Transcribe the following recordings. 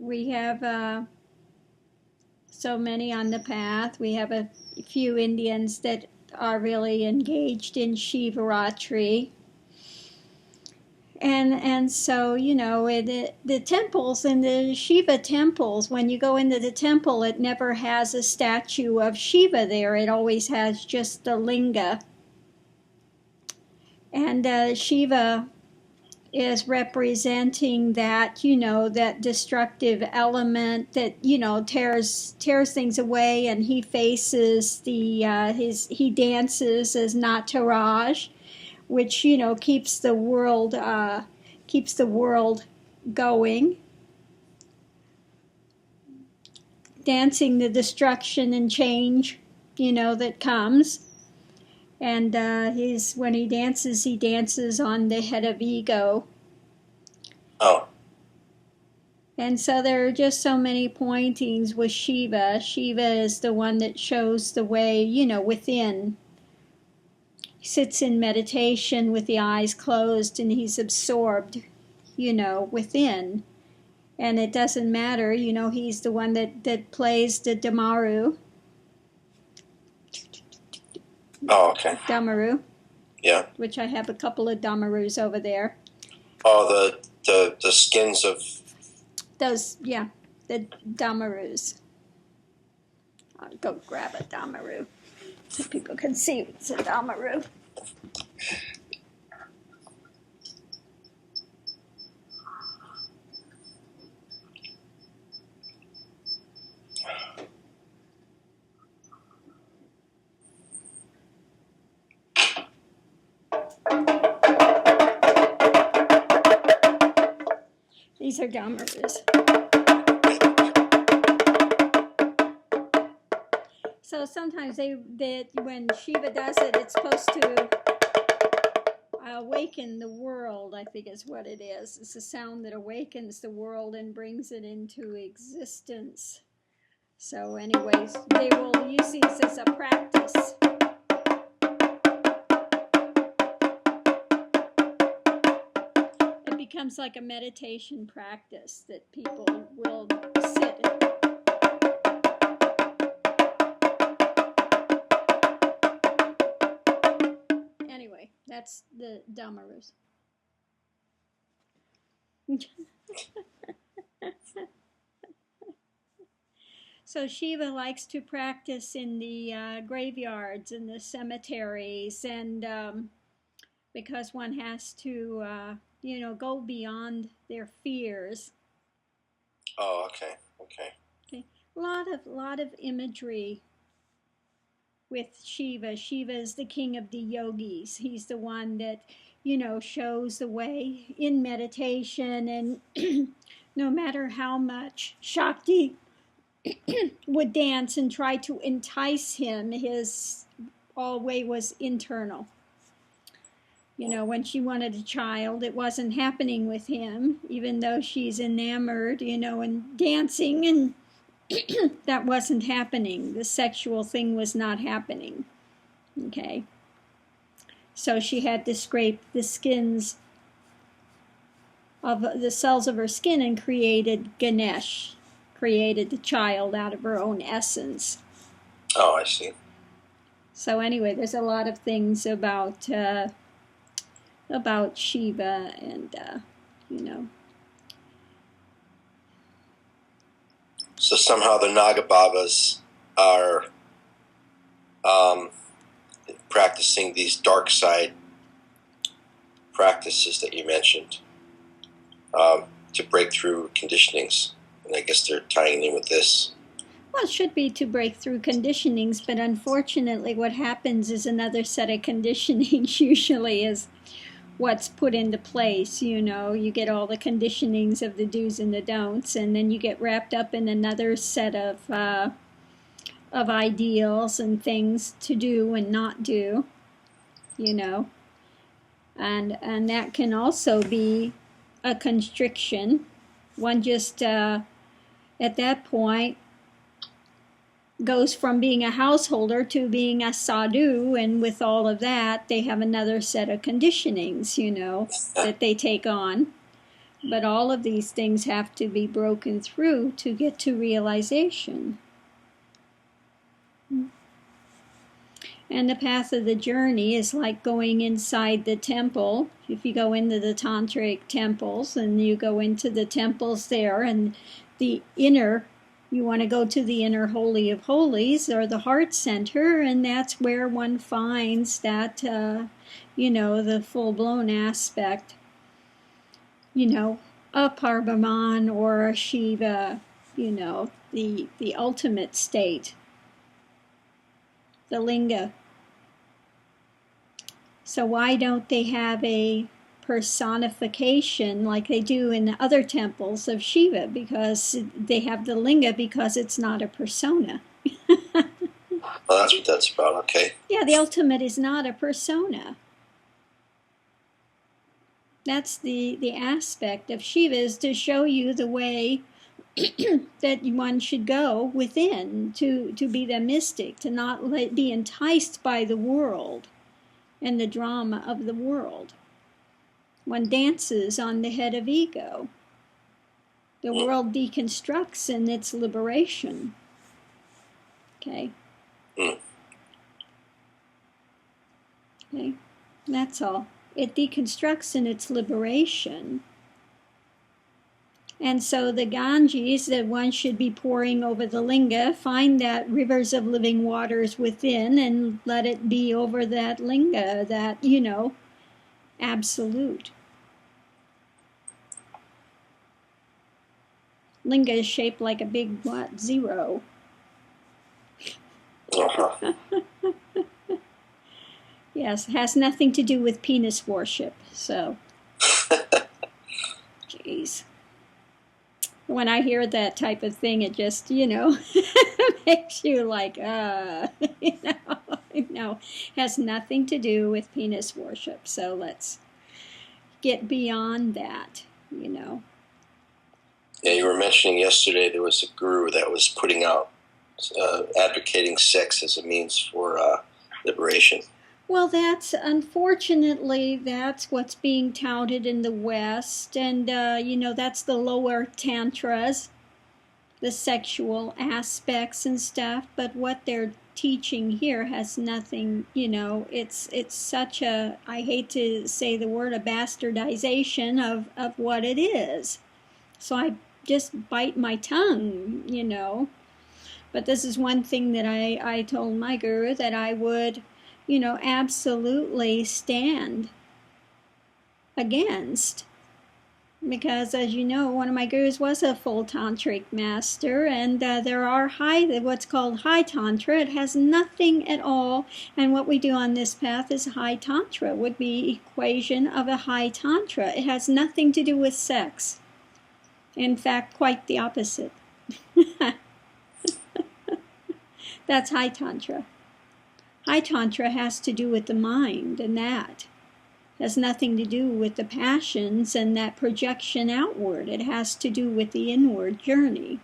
we have so many on the path. We have a few Indians that are really engaged in Shivaratri. And so, the temples and the Shiva temples, when you go into the temple, it never has a statue of Shiva there. It always has just the linga. And Shiva is representing that, that destructive element that, tears things away, and he faces he dances as Nataraj, which keeps the world going, dancing the destruction and change that comes. And when he dances on the head of ego. Oh. And so there are just so many pointings with Shiva. Shiva is the one that shows the way, within. He sits in meditation with the eyes closed, and he's absorbed, within. And it doesn't matter, he's the one that plays the Damaru. Oh, okay. Damaru. Yeah. Which I have a couple of Damarus over there. Oh, the skins of... Those, yeah, the Damarus. I'll go grab a Damaru so people can see it's a Damaru. These are Damarus. So sometimes when Shiva does it, it's supposed to awaken the world, I think is what it is. It's a sound that awakens the world and brings it into existence. So anyways, they will use these as a practice. It becomes like a meditation practice that people will sit in. Anyway, that's the Damarus. So Shiva likes to practice in the graveyards and the cemeteries, and because one has to, go beyond their fears. Oh, okay. Okay, a lot of imagery with Shiva. Shiva is the king of the yogis. He's the one that, shows the way in meditation, and no matter how much Shakti would dance and try to entice him, his all way was internal. When she wanted a child, it wasn't happening with him, even though she's enamored, and dancing, and that wasn't happening. The sexual thing was not happening. Okay. So she had to scrape the skins of the cells of her skin and created Ganesh, created the child out of her own essence. Oh, I see. So anyway, there's a lot of things about Shiva, and So somehow the Naga Babas are practicing these dark side practices that you mentioned to break through conditionings. And I guess they're tying in with this. Well, it should be to break through conditionings, but unfortunately what happens is another set of conditionings usually is what's put into place. You get all the conditionings of the do's and the don'ts, and then you get wrapped up in another set of ideals and things to do and not do, and that can also be a constriction. One just at that point goes from being a householder to being a sadhu, and with all of that, they have another set of conditionings, that they take on. But all of these things have to be broken through to get to realization. And the path of the journey is like going inside the temple. If you go into the tantric temples and you go into the temples there, and the inner, you want to go to the inner holy of holies or the heart center, and that's where one finds that, the full-blown aspect, a Parbrahman or a Shiva, the ultimate state, the linga. So why don't they have a personification like they do in the other temples of Shiva? Because they have the linga because it's not a persona. Well, that's what that's about, okay. Yeah, the ultimate is not a persona. That's the aspect of Shiva, is to show you the way that one should go within to be the mystic, to not be enticed by the world and the drama of the world. One dances on the head of ego. The world deconstructs in its liberation. Okay? Okay? That's all. It deconstructs in its liberation. And so the Ganges that one should be pouring over the linga, find that rivers of living waters within and let it be over that linga, that, absolute. Linga is shaped like a big, zero. Uh-huh. Yes, has nothing to do with penis worship, so. Jeez. When I hear that type of thing, it just, makes you like, has nothing to do with penis worship. So let's get beyond that, Yeah, you were mentioning yesterday there was a guru that was putting out, advocating sex as a means for liberation. Well, unfortunately, that's what's being touted in the West. And, that's the lower tantras, the sexual aspects and stuff. But what they're teaching here has nothing, it's such a, I hate to say the word, a bastardization of what it is. So I just bite my tongue, But this is one thing that I told my guru that I would, absolutely stand against. Because, as you know, one of my gurus was a full tantric master, and there are what's called high tantra. It has nothing at all, and what we do on this path is high tantra, would be equation of a high tantra. It has nothing to do with sex. In fact, quite the opposite. That's high tantra. High tantra has to do with the mind, and that has nothing to do with the passions and that projection outward. It has to do with the inward journey.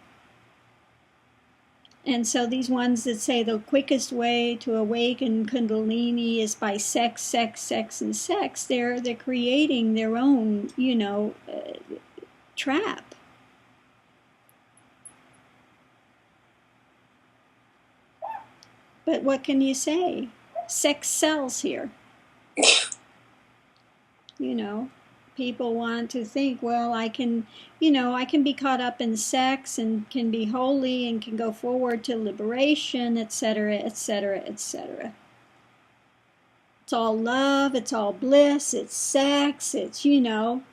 And so these ones that say the quickest way to awaken Kundalini is by sex, sex, sex, and sex, they're creating their own, trap. But what can you say? Sex sells here. People want to think, well, I can be caught up in sex and can be holy and can go forward to liberation, etc., etc., etc. It's all love, it's all bliss, it's sex, it's, And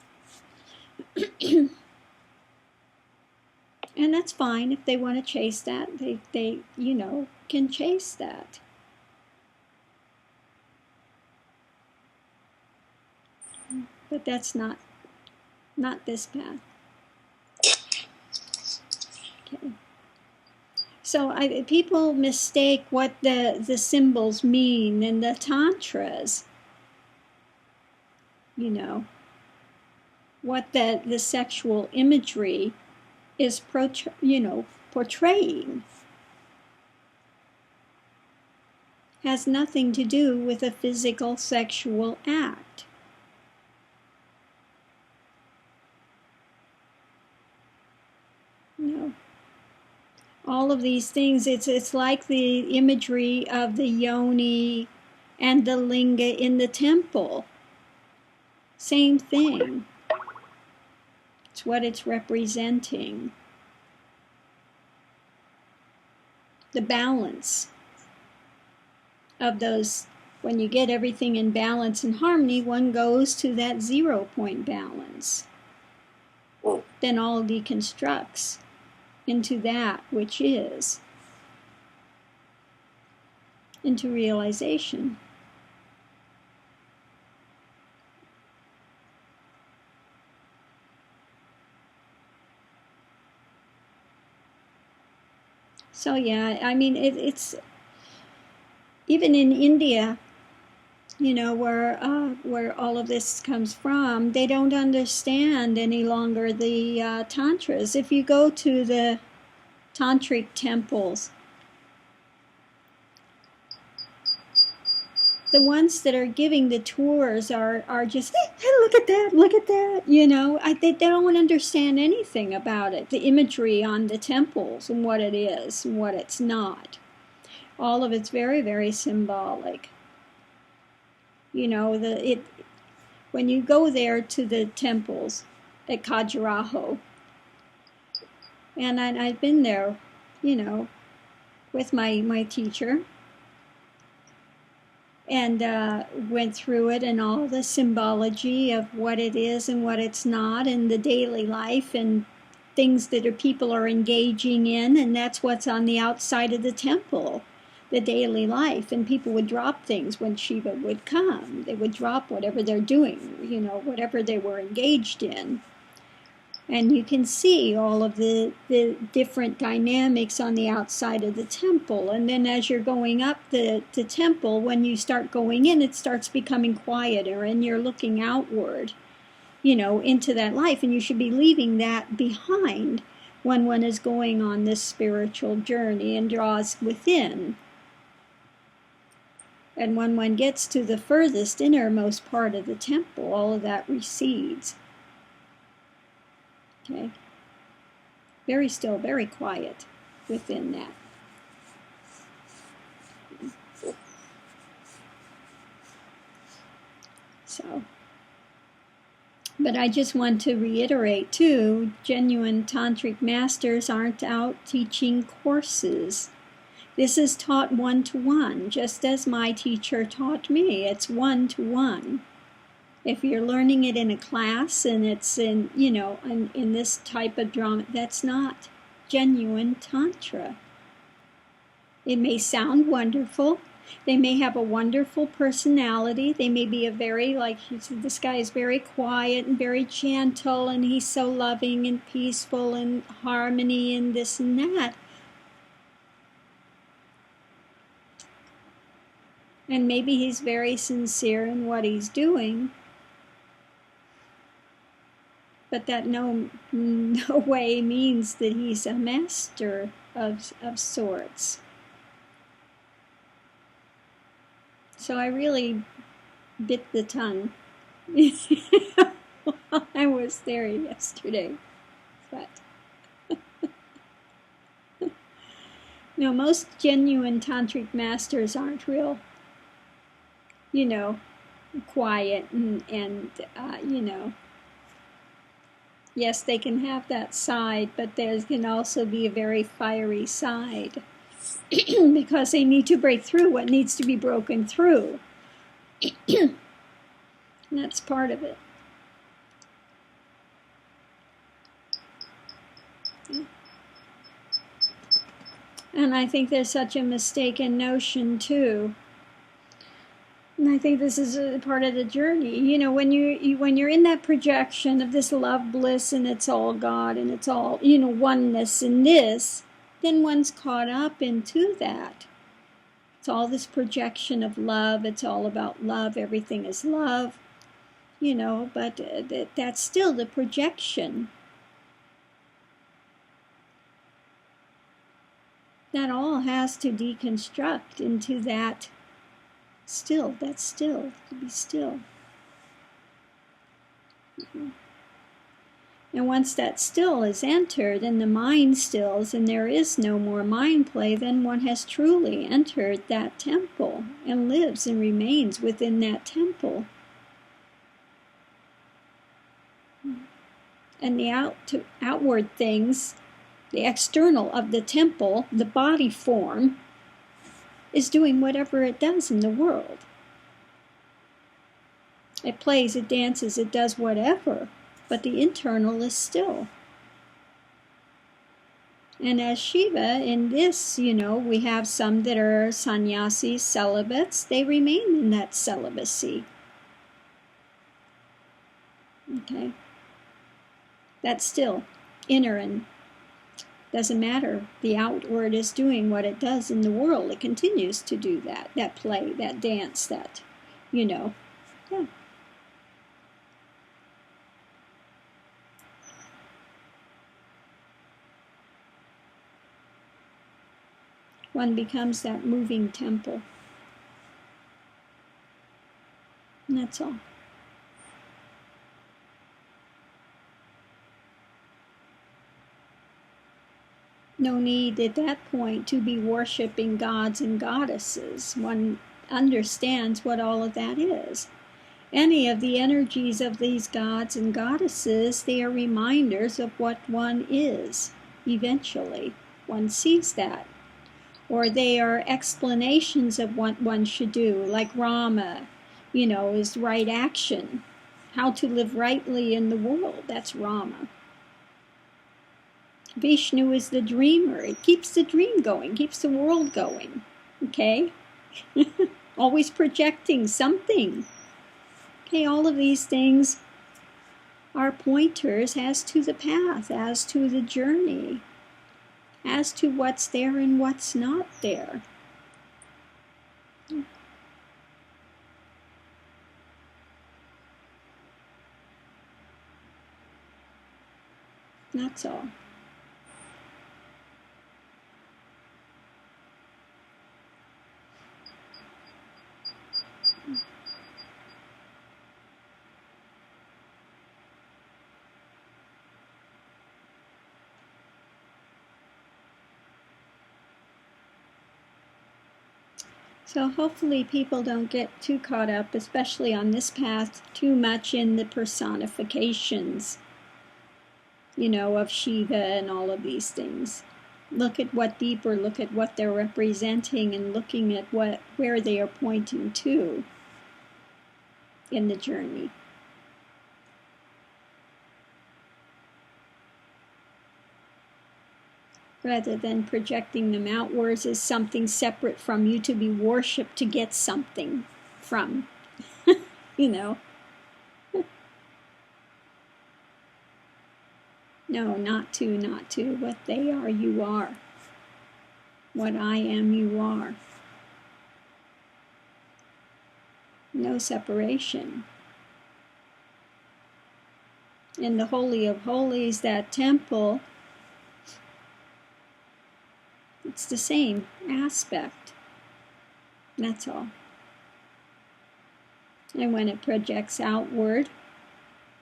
that's fine if they want to chase that. They can chase that. But that's not this path. Okay. So people mistake what the symbols mean in the tantras. What the sexual imagery is portraying. Has nothing to do with a physical sexual act. all of these things, it's like the imagery of the yoni and the linga in the temple. Same thing. It's what it's representing. The balance of those. When you get everything in balance and harmony, one goes to that 0 point balance. Then all deconstructs into that which is, into realization. So yeah, I mean, it's even in India, you know, where all of this comes from, they don't understand any longer the tantras. If you go to the tantric temples, the ones that are giving the tours are just, hey, look at that, you know. They don't understand anything about it, the imagery on the temples and what it is and what it's not. All of it's very, very symbolic. You know, when you go there to the temples at Khajuraho, and I've been there, you know, with my teacher, and went through it and all the symbology of what it is and what it's not, and the daily life and things that people are engaging in, and that's what's on the outside of the temple, the daily life. And people would drop things when Shiva would come. They would drop whatever they're doing, you know, whatever they were engaged in. And you can see all of the different dynamics on the outside of the temple. And then as you're going up the temple, when you start going in, it starts becoming quieter and you're looking outward, you know, into that life. And you should be leaving that behind when one is going on this spiritual journey and draws within. And when one gets to the furthest innermost part of the temple, all of that recedes. Okay, very still, very quiet within that. So, but I just want to reiterate too, genuine tantric masters aren't out teaching courses. This is taught one-to-one, just as my teacher taught me. It's one-to-one. If you're learning it in a class and it's in, you know, in this type of drama, that's not genuine Tantra. It may sound wonderful. They may have a wonderful personality. They may be a very, like, this guy is very quiet and very gentle and he's so loving and peaceful and harmony and this and that. And maybe he's very sincere in what he's doing. But that no way means that he's a master of sorts. So I really bit the tongue while I was there yesterday. But no, most genuine tantric masters aren't real, you know, quiet and you know. Yes, they can have that side, but there can also be a very fiery side because they need to break through what needs to be broken through. And that's part of it. And I think there's such a mistaken notion too. And I think this is a part of the journey. You know, when you're in that projection of this love bliss and it's all God and it's all, you know, oneness in this, then one's caught up into that. It's all this projection of love. It's all about love. Everything is love, you know, but that's still the projection. That all has to deconstruct into that. Still, that's still, to be still. And And once that still is entered and the mind stills and there is no more mind play, then one has truly entered that temple and lives and remains within that temple. And the outward things, the external of the temple, the body form, is doing whatever it does in the world. It plays, it dances, it does whatever, but the internal is still. And as Shiva, in this, we have some that are sannyasis, celibates, they remain in that celibacy. Okay? That's still inner, and doesn't matter. The outward is doing what it does in the world. It continues to do that play, that dance, that, yeah. One becomes that moving temple. And that's all. No need at that point to be worshiping gods and goddesses. One understands what all of that is. Any of the energies of these gods and goddesses, they are reminders of what one is. Eventually, one sees that. Or they are explanations of what one should do, like Rama, is right action. How to live rightly in the world, that's Rama. Vishnu is the dreamer. It keeps the dream going, keeps the world going. Okay? Always projecting something. Okay, all of these things are pointers as to the path, as to the journey, as to what's there and what's not there. That's all. So hopefully people don't get too caught up, especially on this path, too much in the personifications, of Shiva and all of these things. Look at what they're representing, and looking at where they are pointing to in the journey. Rather than projecting them outwards as something separate from you to be worshipped to get something from, No, not to. What they are, you are. What I am, you are. No separation. In the Holy of Holies, that temple, it's the same aspect. That's all. And when it projects outward,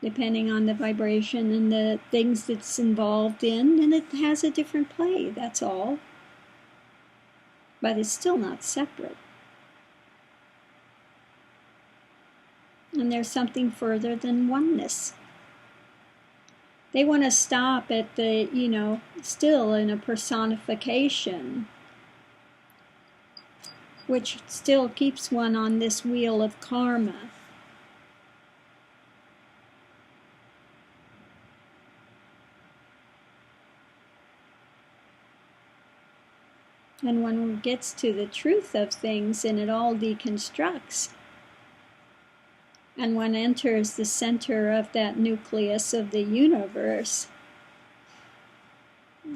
depending on the vibration and the things that's involved in, then it has a different play, that's all. But it's still not separate. And there's something further than oneness. They want to stop at the, still in a personification, which still keeps one on this wheel of karma. And when one gets to the truth of things and it all deconstructs, and one enters the center of that nucleus of the universe,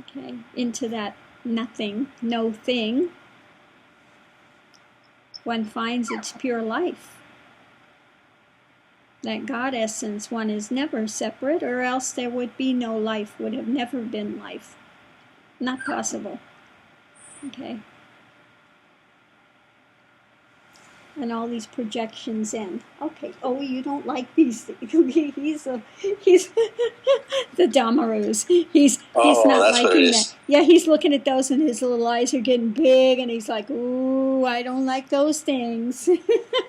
okay, into that nothing, no thing, one finds its pure life. That God essence, one is never separate, or else there would be no life, would have never been life. Not possible. Okay. and all these projections in. Okay. Oh, you don't like these things. he's the Damarus. He's not that's what it liking that. is. Yeah, he's looking at those, and his little eyes are getting big, and he's like, "Ooh, I don't like those things."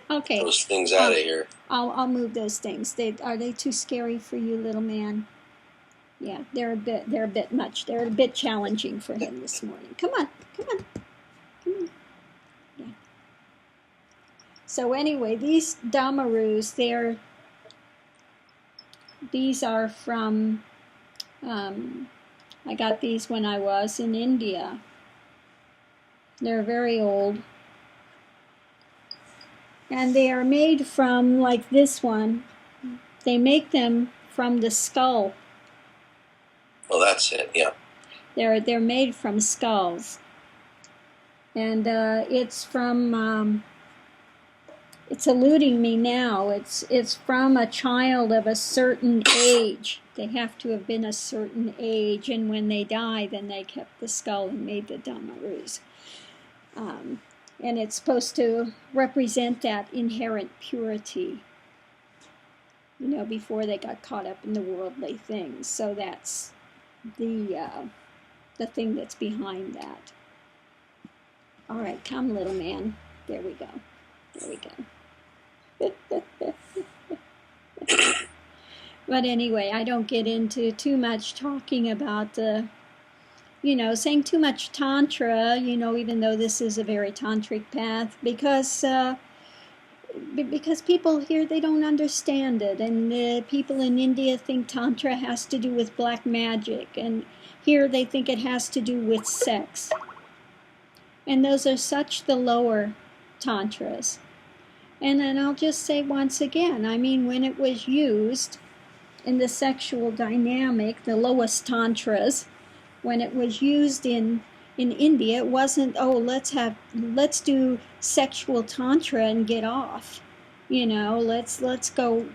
Okay. Those things out of here. I'll move those things. Are they too scary for you, little man? Yeah, they're a bit much. They're a bit challenging for him this morning. Come on. Yeah. So anyway, these Damarus, these are from, I got these when I was in India. They're very old. And they are made from, like this one, they make them from the skull. Well, that's it, yeah. They're made from skulls. And it's from, it's eluding me now. It's from a child of a certain age. They have to have been a certain age, and when they die, then they kept the skull and made the Damarus. And it's supposed to represent that inherent purity, before they got caught up in the worldly things. So that's the thing that's behind that. All right, come, little man. There we go. But anyway, I don't get into too much talking about saying too much Tantra, even though this is a very tantric path, because people here, they don't understand it, and people in India think Tantra has to do with black magic, and here they think it has to do with sex. And those are such the lower Tantras. And then I'll just say once again, when it was used in the sexual dynamic, the lowest Tantras, when it was used in India, it wasn't, let's do sexual Tantra and get off. Let's go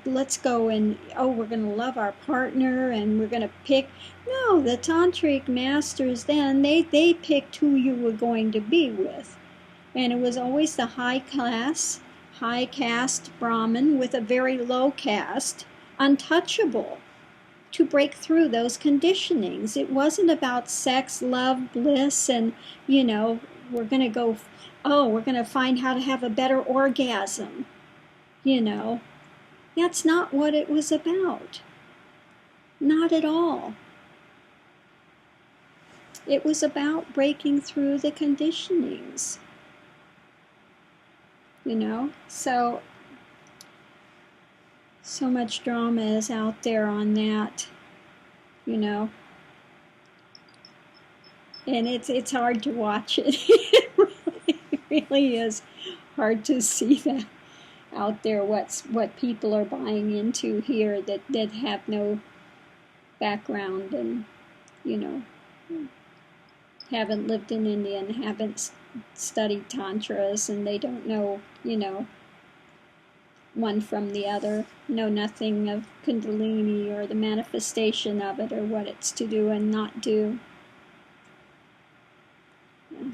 and, we're going to love our partner and we're going to pick. No, the Tantric masters then, they picked who you were going to be with. And it was always the high caste Brahmin with a very low caste, untouchable, to break through those conditionings. It wasn't about sex, love, bliss, and, we're going to go, we're going to find how to have a better orgasm. That's not what it was about. Not at all. It was about breaking through the conditionings. So much drama is out there on that, and it's hard to watch it. It really is hard to see that out there, what people are buying into here that have no background and, haven't lived in India and haven't studied Tantras, and they don't know, one from the other, know nothing of Kundalini or the manifestation of it or what it's to do and not do. Yeah.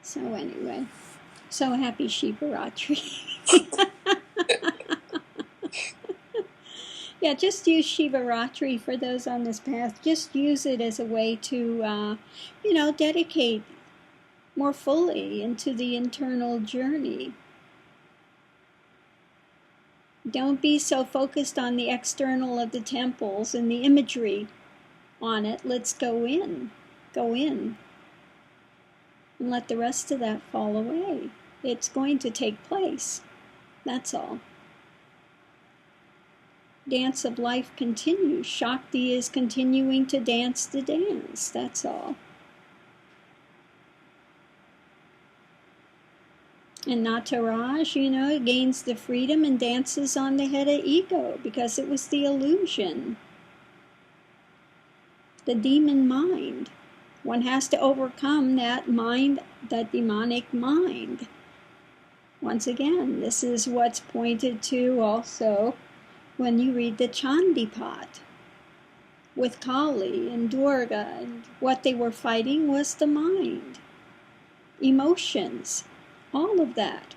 So anyway, so happy Shivaratri. Yeah, just use Shivaratri for those on this path. Just use it as a way to, dedicate more fully into the internal journey. Don't be so focused on the external of the temples and the imagery on it. Let's go in, and let the rest of that fall away. It's going to take place. That's all. Dance of life continues. Shakti is continuing to dance the dance. That's all. And Nataraj, gains the freedom and dances on the head of ego because it was the illusion, the demon mind. One has to overcome that mind, that demonic mind. Once again, this is what's pointed to also when you read the Chandipat with Kali and Durga, and what they were fighting was the mind, emotions. All of that.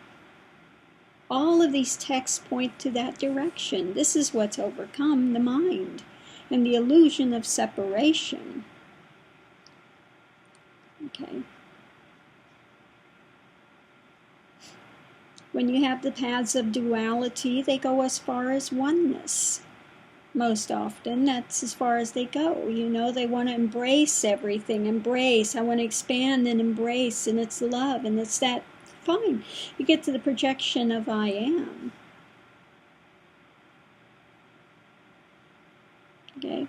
All of these texts point to that direction. This is what's overcome the mind and the illusion of separation. Okay. When you have the paths of duality, they go as far as oneness. Most often, that's as far as they go. You know, they want to embrace everything. Embrace. I want to expand and embrace, and it's love, and it's that. Fine. You get to the projection of I am. Okay?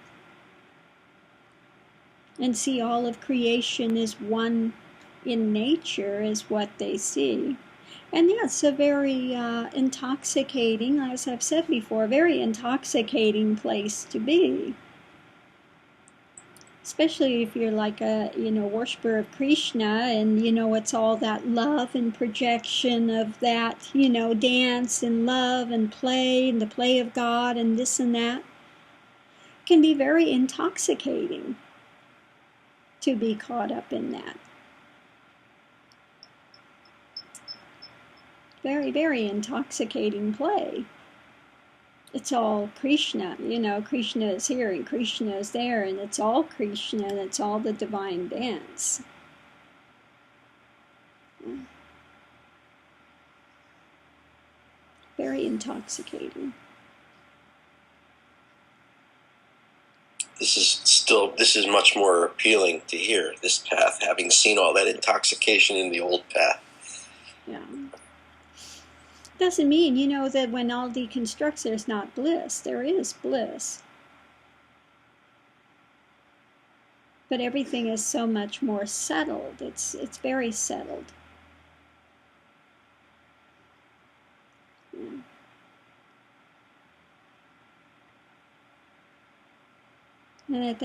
And see all of creation is one in nature, is what they see. And yeah, it's a very intoxicating, as I've said before, very intoxicating place to be. Especially if you're like a, worshiper of Krishna, and, it's all that love and projection of that, dance and love and play and the play of God and this and that. It can be very intoxicating to be caught up in that. Very, very intoxicating play. It's all Krishna, Krishna is here and Krishna is there, and it's all Krishna, and it's all the divine dance. Very intoxicating. This is much more appealing to hear, this path, having seen all that intoxication in the old path. Yeah. Doesn't mean, that when all deconstructs, there's not bliss. There is bliss. But everything is so much more settled. It's very settled. Yeah. And at that